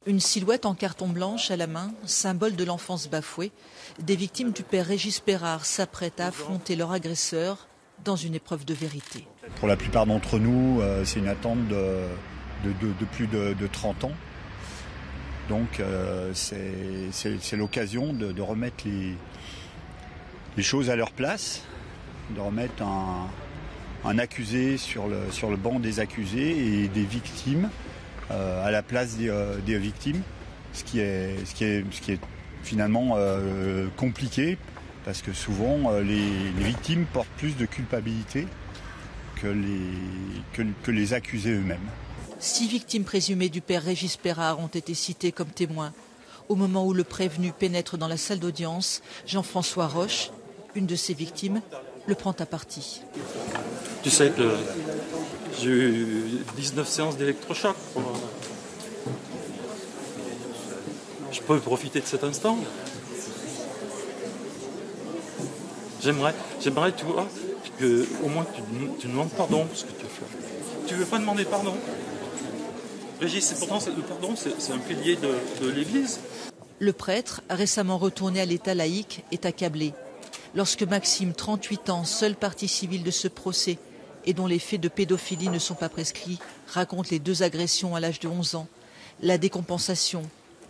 Une silhouette en carton blanche à la main, symbole de l'enfance bafouée, des victimes du père Régis Pérard s'apprêtent à affronter leur agresseur dans une épreuve de vérité. Pour la plupart d'entre nous, c'est une attente de plus de 30 ans. Donc c'est l'occasion de remettre les choses à leur place, de remettre un accusé sur le banc des accusés et des victimes à la place des victimes, ce qui est finalement compliqué parce que souvent les victimes portent plus de culpabilité que les accusés eux-mêmes. 6 victimes présumées du père Régis Pérard ont été citées comme témoins. Au moment où le prévenu pénètre dans la salle d'audience, Jean-François Roche, une de ces victimes, le prend à partie. Tu sais que j'ai eu 19 séances d'électrochoc. Je peux profiter de cet instant. J'aimerais, tu vois, que au moins tu demandes pardon pour ce que tu as fait. Tu veux pas demander pardon? Régis, pourtant le pardon, c'est un pilier de l'Église. Le prêtre, récemment retourné à l'état laïque, est accablé. Lorsque Maxime, 38 ans, seule partie civile de ce procès et dont les faits de pédophilie ne sont pas prescrits, raconte les 2 agressions à l'âge de 11 ans, la décompensation,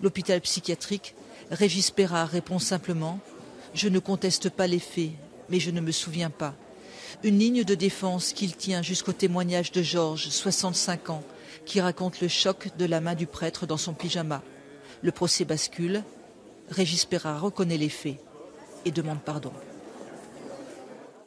l'hôpital psychiatrique, Régis Pérard répond simplement « Je ne conteste pas les faits, mais je ne me souviens pas ». Une ligne de défense qu'il tient jusqu'au témoignage de Georges, 65 ans, qui raconte le choc de la main du prêtre dans son pyjama. Le procès bascule, Régis Pérard reconnaît les faits et demande pardon.